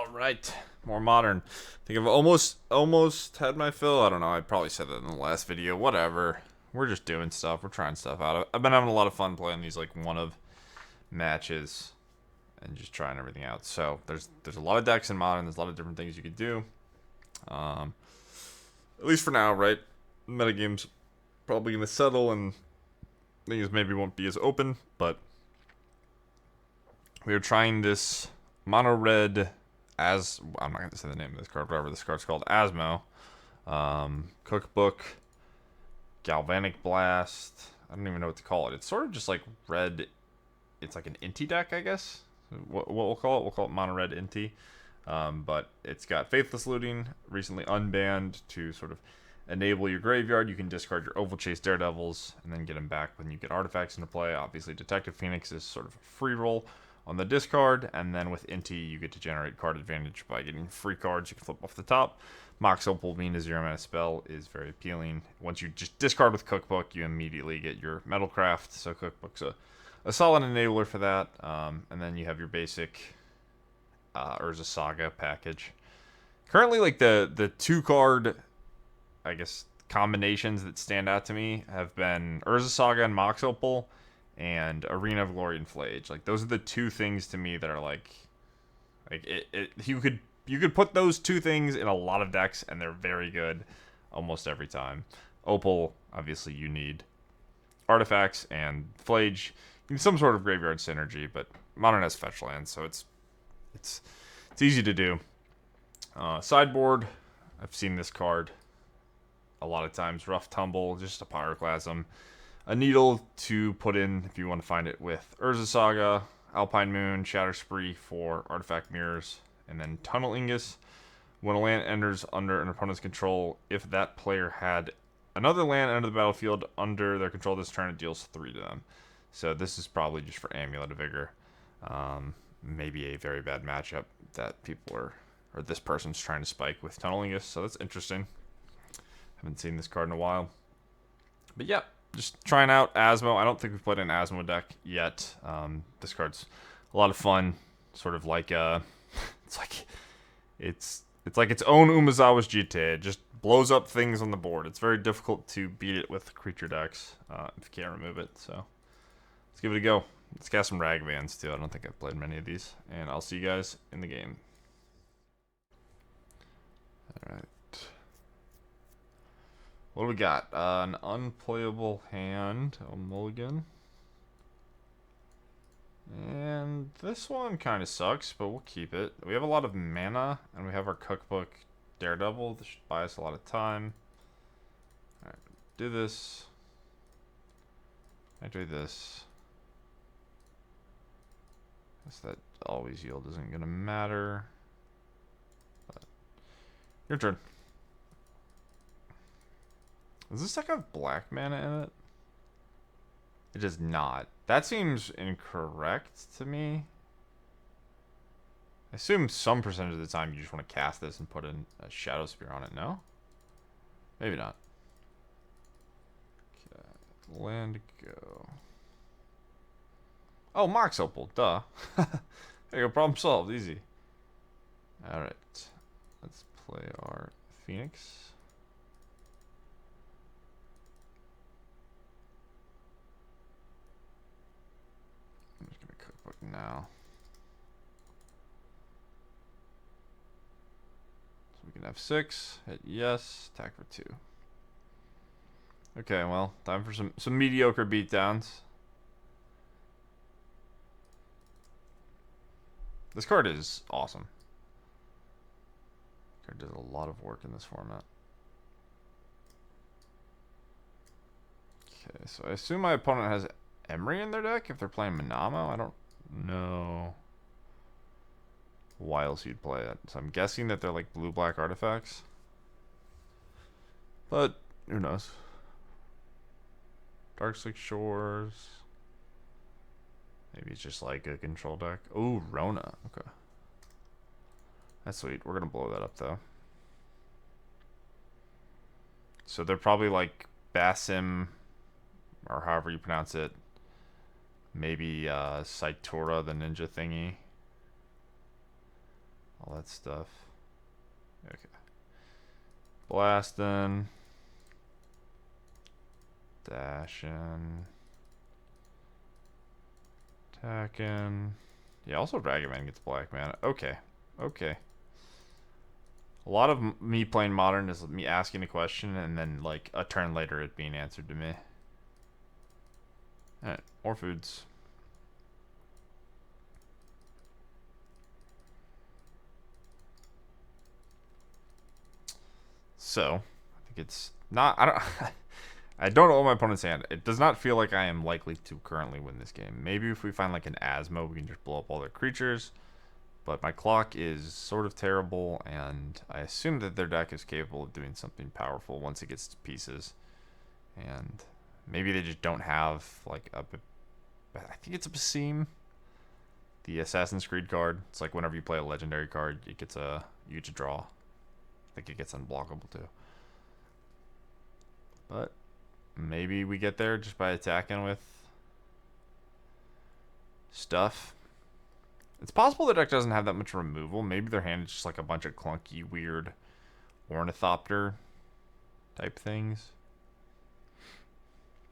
All right, more modern. I think I've almost had my fill. I don't know. I probably said that in the last video. Whatever. We're just doing stuff. We're trying stuff out. I've been having a lot of fun playing these like one of matches and just trying everything out. So there's a lot of decks in modern. There's a lot of different things you could do. Um, at least for now, right? Metagame's probably gonna settle and things maybe won't be as open, but we are trying this mono red as I'm not going to say the name of this card, whatever this card's called, Asmo, Cookbook, Galvanic Blast. I don't even know what to call it. It's sort of just like red. It's like an Inti deck, I guess. What we'll call it mono red Inti. But it's got Faithless Looting, recently unbanned to sort of enable your graveyard. You can discard your Oval Chase Daredevils and then get them back when you get artifacts into play. Obviously, Detective Phoenix is sort of a free roll on the discard, and then with Inti, you get to generate card advantage by getting free cards you can flip off the top. Mox Opal being a 0-mana spell is very appealing. Once you just discard with Cookbook, you immediately get your Metalcraft, so Cookbook's a solid enabler for that. And then you have your basic Urza Saga package. Currently, like the two card, I guess, combinations that stand out to me have been Urza Saga and Mox Opal, and Arena of Glory and Flage. Like those are the two things to me that are like you could put those two things in a lot of decks and they're very good almost every time. Opal, obviously you need artifacts, and Flage, you need some sort of graveyard synergy, but Modern has fetch lands, so it's easy to do. Sideboard, I've seen this card a lot of times. Rough Tumble, just a Pyroclasm. A Needle to put in if you want to find it with Urza Saga, Alpine Moon, Shatter Spree for artifact mirrors, and then Tunnel Ingus. When a land enters under an opponent's control, if that player had another land enter the battlefield under their control this turn, it deals 3 to them. So this is probably just for Amulet of Vigor. Maybe a very bad matchup that people are, or this person's trying to spike with Tunnel Ingus, so that's interesting. Haven't seen this card in a while. But yeah, just trying out Asmo. I don't think we've played an Asmo deck yet. This card's a lot of fun. Sort of like it's like its own Umezawa's GTA. It just blows up things on the board. It's very difficult to beat it with creature decks if you can't remove it. So let's give it a go. Let's cast some Ragvans too. I don't think I've played many of these, and I'll see you guys in the game. All right. What do we got? An unplayable hand, a mulligan. And this one kind of sucks, but we'll keep it. We have a lot of mana, and we have our Cookbook Daredevil. This should buy us a lot of time. Alright, do this. I do this. Guess that always yield isn't going to matter. But your turn. Does this deck have black mana in it? It does not. That seems incorrect to me. I assume some percentage of the time you just want to cast this and put in a Shadow Spear on it, no? Maybe not. Okay, land go. Oh, Mox Opal, duh. There you go, problem solved, easy. Alright, let's play our Phoenix. Now, so we can have 6, hit yes, attack for 2. Okay, well, time for some mediocre beatdowns. This card is awesome. This card does a lot of work in this format. Okay, so I assume my opponent has Emery in their deck if they're playing Manamo. I don't know why else you'd play it. So I'm guessing that they're like blue-black artifacts. But who knows? Darkslick Shores. Maybe it's just like a control deck. Oh, Rona. Okay. That's sweet. We're going to blow that up though. So they're probably like Basim, or however you pronounce it. Maybe Saitora, the ninja thingy. I'll that stuff. Okay. Blasting. Dashing. Attacking. Yeah, also Ragavan gets black mana. Okay. Okay. A lot of me playing Modern is me asking a question and then, like, a turn later it being answered to me. Alright, more foods. So, I think it's not... I don't... I don't know my opponent's hand. It does not feel like I am likely to currently win this game. Maybe if we find, like, an Asmo, we can just blow up all their creatures. But my clock is sort of terrible, and I assume that their deck is capable of doing something powerful once it gets to pieces. And maybe they just don't have, like, I think it's a Basim. The Assassin's Creed card. It's like whenever you play a legendary card, you get to draw. I think it gets unblockable too. But maybe we get there just by attacking with stuff. It's possible the deck doesn't have that much removal. Maybe their hand is just like a bunch of clunky, weird Ornithopter type things.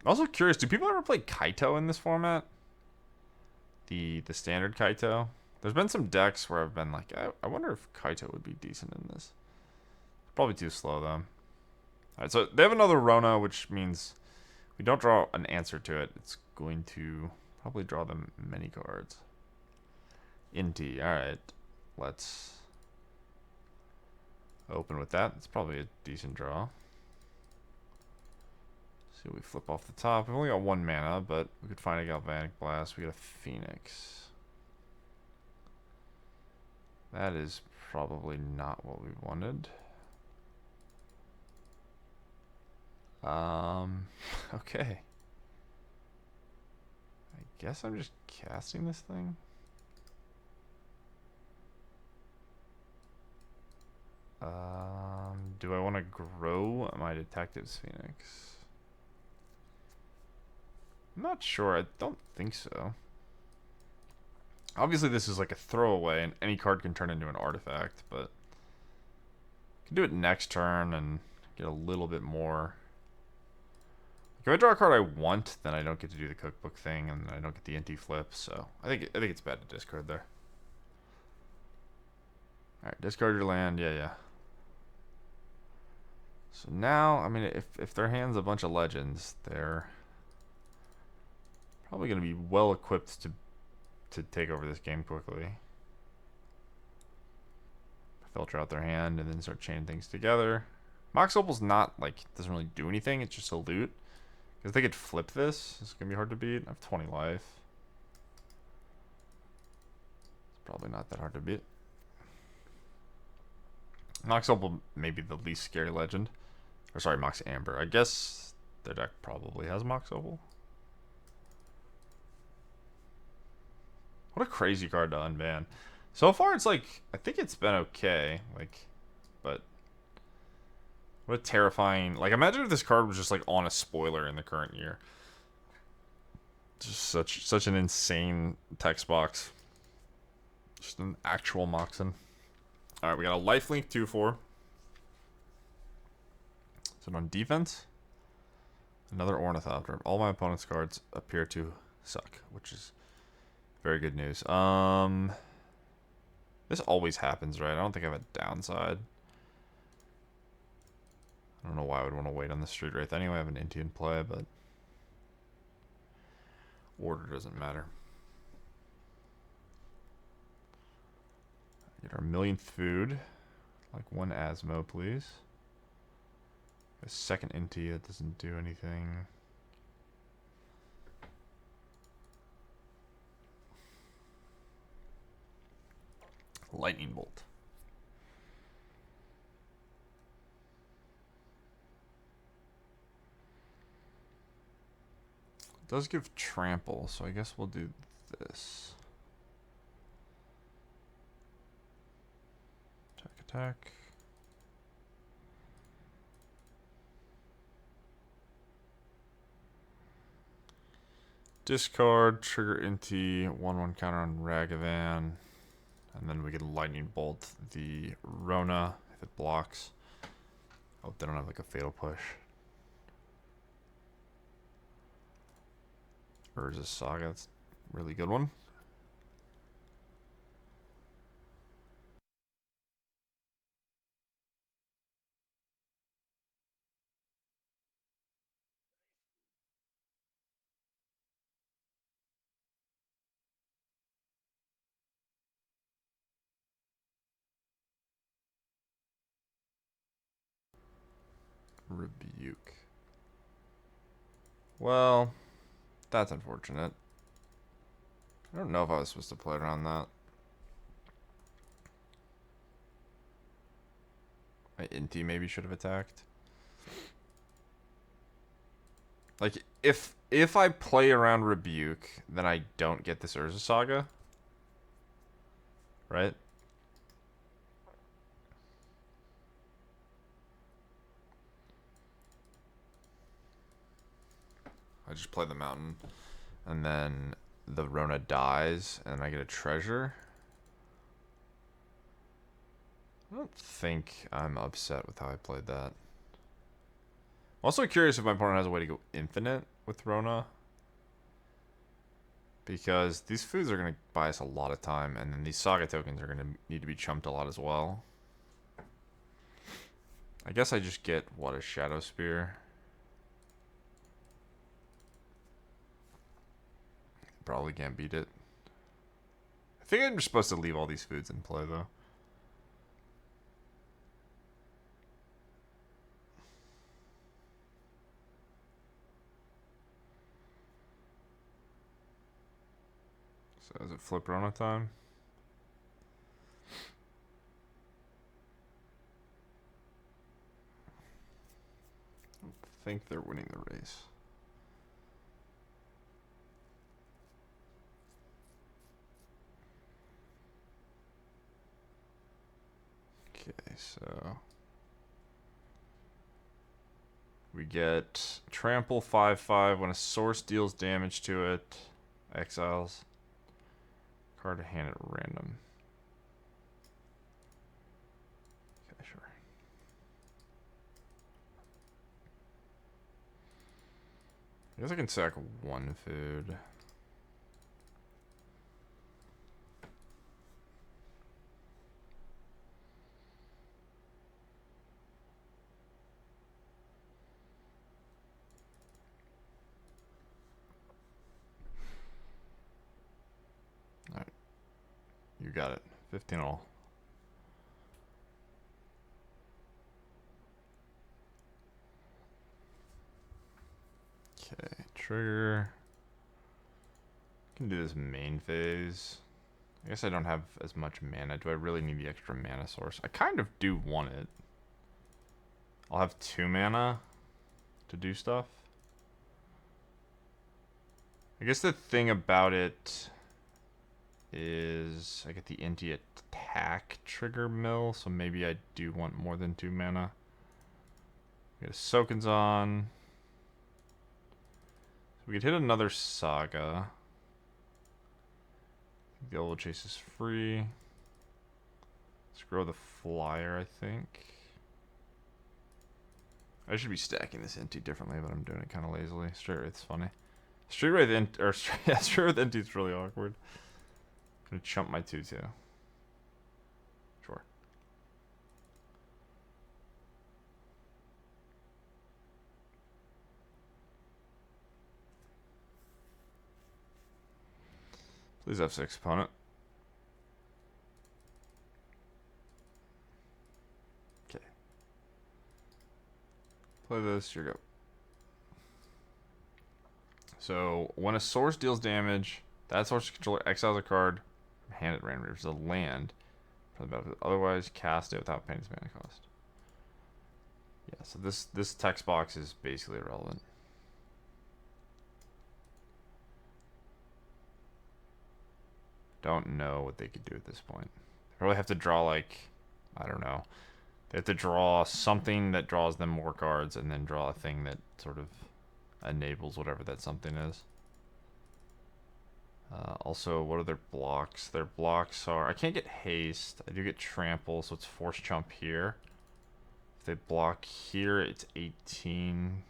I'm also curious, do people ever play Kaito in this format? The standard Kaito? There's been some decks where I've been like, I wonder if Kaito would be decent in this. Probably too slow, though. Alright, so they have another Rona, which means we don't draw an answer to it. It's going to probably draw them many cards. Inti, alright. Let's open with that. It's probably a decent draw. See what we flip off the top. We've only got 1 mana, but we could find a Galvanic Blast. We got a Phoenix. That is probably not what we wanted. Okay. I guess I'm just casting this thing. Do I want to grow my Detective's Phoenix? I'm not sure. I don't think so. Obviously, this is like a throwaway, and any card can turn into an artifact, but I can do it next turn and get a little bit more. If I draw a card I want, then I don't get to do the cookbook thing, and I don't get the Inti flip. So I think it's bad to discard there. All right, discard your land. Yeah. So now, I mean, if their hand's a bunch of legends, they're probably going to be well equipped to take over this game quickly. Filter out their hand and then start chaining things together. Mox Opal's not, like, doesn't really do anything. It's just a loot. Because they could flip this. It's going to be hard to beat. I have 20 life. It's probably not that hard to beat. Mox Opal may be the least scary legend. Or sorry, Mox Amber. I guess their deck probably has Mox Opal. What a crazy card to unban. So far, it's like, I think it's been okay. Like, but what a terrifying... Like, imagine if this card was just, like, on a spoiler in the current year. Just such an insane text box. Just an actual Moxen. Alright, we got a lifelink 2/4. Is it on defense? Another Ornithopter. All my opponent's cards appear to suck, which is very good news. This always happens, right? I don't think I have a downside. I don't know why I would want to wait on the street wraith anyway. I have an Inti in play, but order doesn't matter. Get our millionth food. Like 1 Asmo, please. A second Inti that doesn't do anything. Lightning Bolt. It does give trample, so I guess we'll do this. Attack. Discard, trigger Inti, 1/1 counter on Ragavan. And then we can lightning bolt the Rona if it blocks. Oh, they don't have like a fatal push. Urza Saga, that's a really good one. Rebuke. Well, that's unfortunate. I don't know if I was supposed to play around that. My Inti maybe should have attacked. Like, if I play around Rebuke, then I don't get this Urza Saga. Right? I just play the mountain, and then the Rona dies, and I get a treasure. I don't think I'm upset with how I played that. I'm also curious if my opponent has a way to go infinite with Rona. Because these foods are going to buy us a lot of time, and then these Saga tokens are going to need to be chumped a lot as well. I guess I just get, what, a Shadow Spear? Probably can't beat it. I think I'm just supposed to leave all these foods in play, though. So is it flip Rona time? I think they're winning the race. Okay, so we get trample 5/5 when a source deals damage to it. Exiles. Card to hand at random. Okay, sure. I guess I can sack one food. Alright. You got it. 15 all. Okay, trigger. Can do this main phase. I guess I don't have as much mana. Do I really need the extra mana source? I kind of do want it. I'll have 2 mana to do stuff. I guess the thing about it is I get the Inti attack trigger mill, so maybe I do want more than 2 mana. We get a Soken's on. So we could hit another Saga. The Oval Chase is free. Let's grow the Flyer, I think. I should be stacking this Inti differently, but I'm doing it kind of lazily. Straight Wraith's funny. Straight Wraith Inti, or yeah, Straight Wraith Inti's really awkward. Gonna chump my 2/2. Sure. Please F6, opponent. Okay. Play this, your go. So, when a source deals damage, that source controller exiles a card from hand at random. There's a land. Otherwise, cast it without paying its mana cost. Yeah, so this text box is basically irrelevant. Don't know what they could do at this point. They probably have to draw, like, I don't know. They have to draw something that draws them more cards and then draw a thing that sort of enables whatever that something is. Also, what are their blocks? Their blocks are... I can't get haste. I do get trample, so it's force jump here. If they block here, it's 18.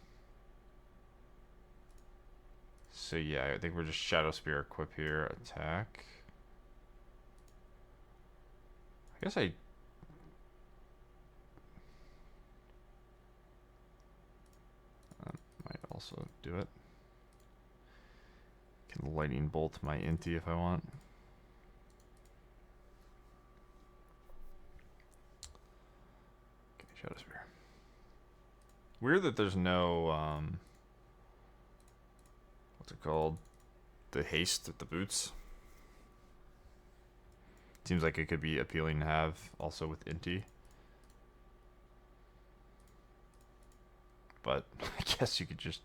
So yeah, I think we're just Shadow Spear equip here. Attack. I guess I... might also do it. Can lightning bolt my Inti if I want. Okay, Shadow Spear. Weird that there's no what's it called? The haste with the boots. Seems like it could be appealing to have also with Inti. But I guess you could just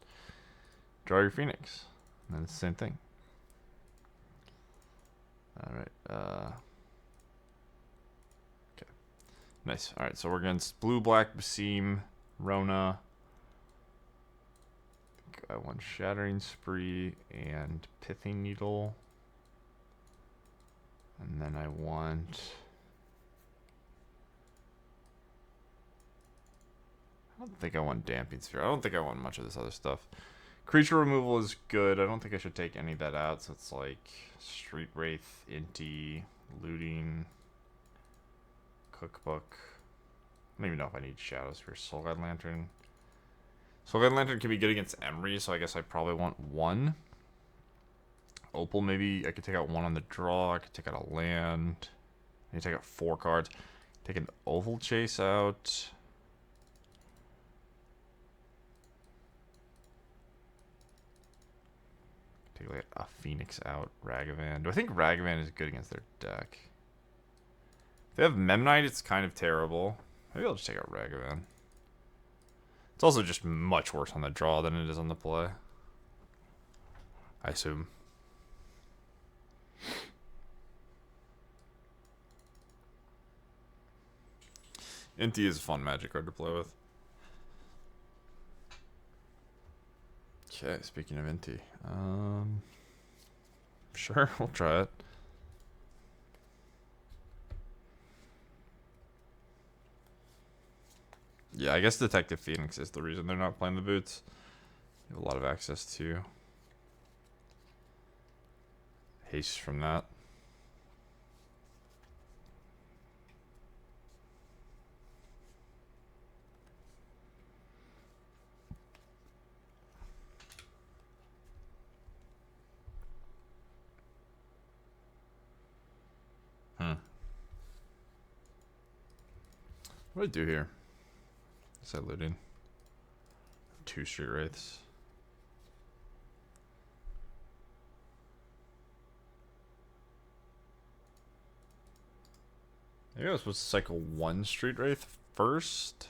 draw your Phoenix. And then it's the same thing. Alright, okay. Nice. Alright, so we're against Blue, Black, Basim, Rona. I want Shattering Spree and Pithing Needle. And then I want... I don't think I want Damping Sphere. I don't think I want much of this other stuff. Creature removal is good. I don't think I should take any of that out. So it's like Street Wraith, Inti, Looting, Cookbook. I don't even know if I need Shadow Sphere. Soul Guide Lantern. Soul Guide Lantern can be good against Emery, so I guess I probably want one. Opal, maybe I could take out one on the draw. I could take out a land. I can take out 4 cards. Take an Oval Chase out. Take like a Phoenix out. Ragavan. Do I think Ragavan is good against their deck? If they have Memnite, it's kind of terrible. Maybe I'll just take out Ragavan. It's also just much worse on the draw than it is on the play, I assume. Inti is a fun Magic card to play with. Okay, speaking of Inti, sure, we'll try it. Yeah, I guess Detective Phoenix is the reason they're not playing the boots. You have a lot of access to haste from that. What do I do here? Is that looting? 2 Street Wraiths. Maybe I was supposed to cycle 1 Street Wraith first.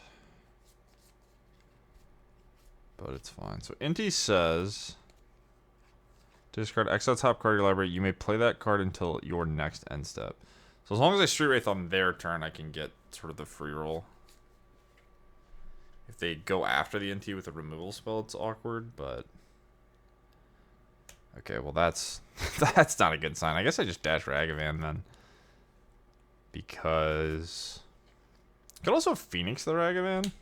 But it's fine. So Inti says... discard exile top card of your library. You may play that card until your next end step. So as long as I Street Wraith on their turn, I can get sort of the free roll. If they go after the Inti with a removal spell, it's awkward, but... okay, well that's... that's not a good sign. I guess I just dash Ragavan then. Because... I could also Phoenix the Ragavan.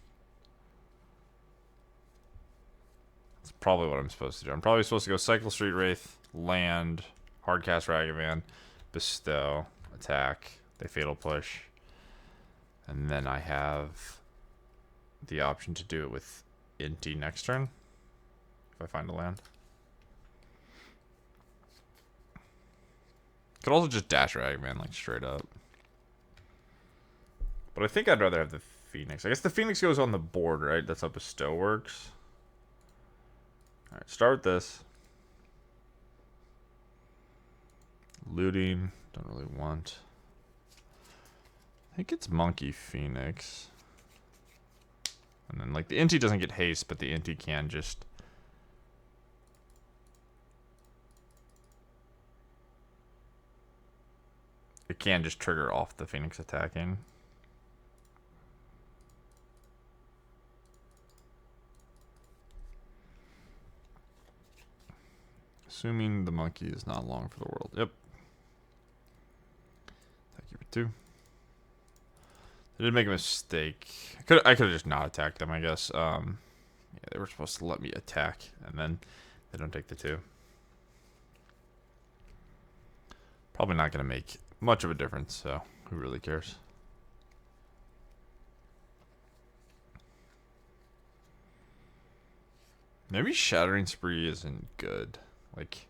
That's probably what I'm supposed to do. I'm probably supposed to go Cycle Street Wraith, land, Hardcast Ragavan, bestow, attack, they Fatal Push. And then I have the option to do it with Inti next turn, if I find a land. Could also just dash Ragavan, like, straight up. But I think I'd rather have the Phoenix. I guess the Phoenix goes on the board, right? That's how bestow works. Alright, start with this. Looting, don't really want. I think it's Monkey Phoenix. And then, like, the Inti doesn't get haste, but the Inti can just... it can just trigger off the Phoenix attacking. Assuming the monkey is not long for the world. Yep. Thank you for 2. I did make a mistake. I could have just not attacked them, I guess. Yeah, they were supposed to let me attack, and then they don't take the 2. Probably not going to make much of a difference, so who really cares? Maybe Shattering Spree isn't good. Like,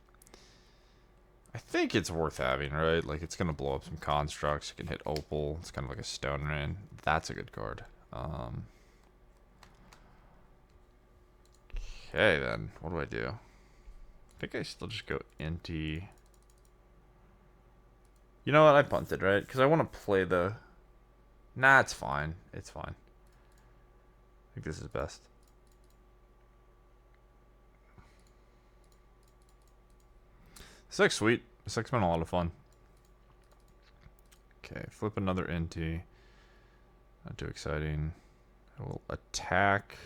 I think it's worth having, right? Like, it's going to blow up some constructs. You can hit Opal. It's kind of like a Stone Rain. That's a good card. Okay, then. What do I do? I think I still just go Inti. You know what? I punted, right? Because I want to play the... Nah, it's fine. It's fine. I think this is best. This deck's sweet. This deck's been a lot of fun. Okay, flip another Inti. Not too exciting. I will attack.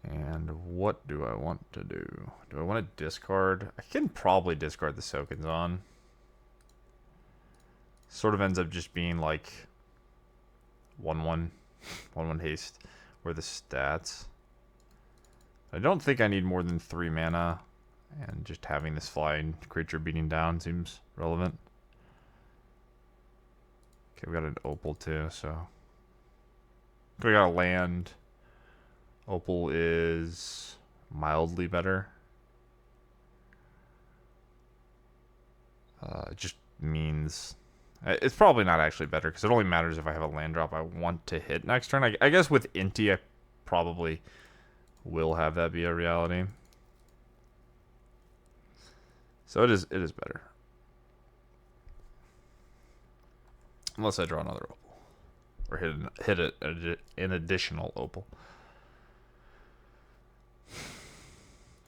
And what do I want to do? Do I want to discard? I can probably discard the Sokens on. Sort of ends up just being like 1/1, 1/1 haste, or the stats. I don't think I need more than 3 mana, and just having this flying creature beating down seems relevant. Okay, we got an Opal too, so we got a land. Opal is mildly better. It just means... It's probably not actually better, because it only matters if I have a land drop I want to hit next turn. I guess with Inti, I probably will have that be a reality. So it is better. Unless I draw another Opal. Or hit an additional Opal.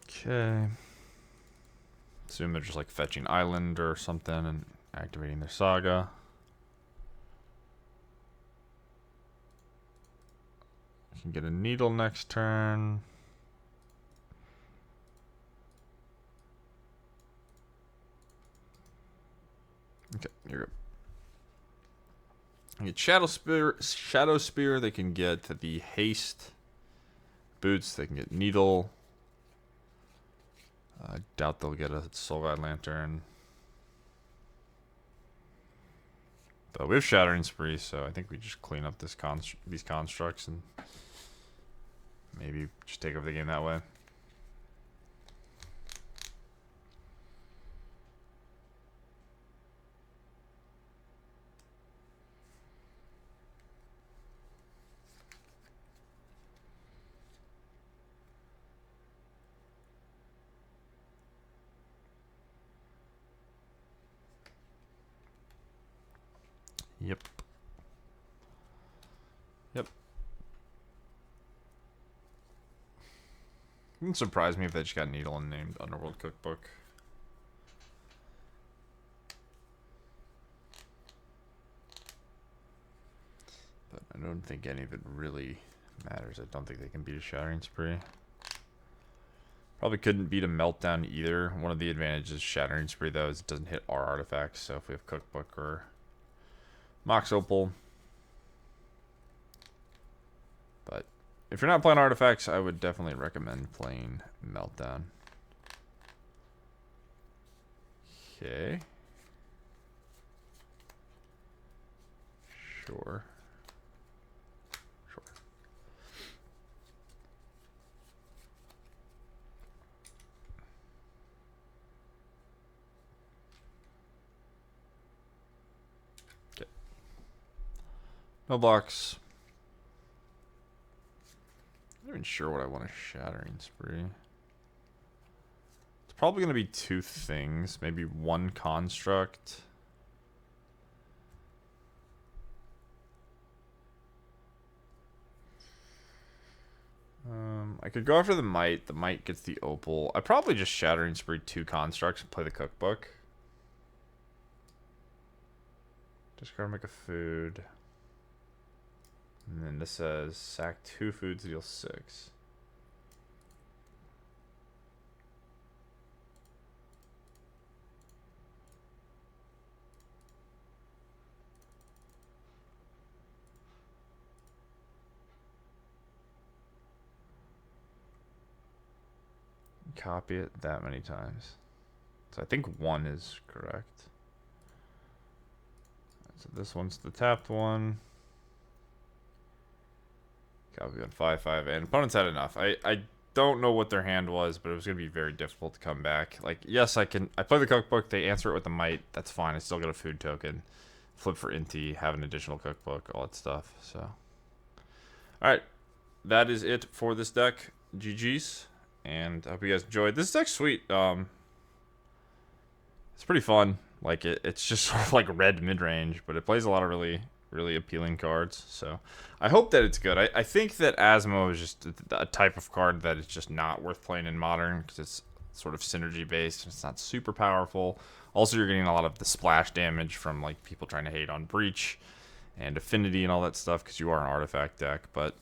Okay. Assume they're just like fetching Island or something and activating their Saga. I can get a Needle next turn. Okay, you're good. I get Shadow Spear. They can get the haste boots. They can get Needle. I doubt they'll get a Soulguide Lantern. But we have Shattering Spree, so I think we just clean up this these constructs and maybe just take over the game that way. Yep. Yep. It wouldn't surprise me if they just got Needle and named Underworld Cookbook. But I don't think any of it really matters. I don't think they can beat a Shattering Spree. Probably couldn't beat a Meltdown either. One of the advantages of Shattering Spree, though, is it doesn't hit our artifacts. So if we have Cookbook or Mox Opal. But if you're not playing artifacts, I would definitely recommend playing Meltdown. Okay. Sure. Sure. Okay. No blocks. I'm not even sure what I want a Shattering Spree. It's probably going to be 2 things. Maybe 1 construct. I could go after the Might. The Might gets the Opal. I'd probably just Shattering Spree 2 constructs and play the Cookbook. Discard, make a food. And then this says sack 2 foods, deal 6. copy it that many times. So I think 1 is correct. So this one's the tapped one. Copy on 5-5, and opponents had enough. I don't know what their hand was, but it was going to be very difficult to come back. Like, yes, I play the cookbook, they answer it with a might, that's fine, I still get a food token. Flip for Inti, have an additional cookbook, all that stuff, so. Alright, that is it for this deck. GG's, and I hope you guys enjoyed. This deck's sweet, it's pretty fun. Like, it's just sort of like red mid-range, but it plays a lot of really appealing cards. So I hope that it's good. I think that Asmo is just a type of card that is just not worth playing in Modern because it's sort of synergy based and it's not super powerful. Also, you're getting a lot of the splash damage from like people trying to hate on Breach and Affinity and all that stuff because you are an artifact deck. But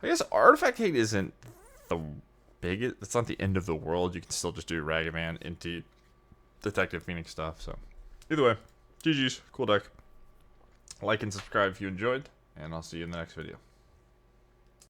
I guess artifact hate isn't the biggest. It's not the end of the world. You can still just do Ragavan, Inti, Detective Phoenix stuff. So either way, GG's, cool deck. Like and subscribe if you enjoyed, and I'll see you in the next video.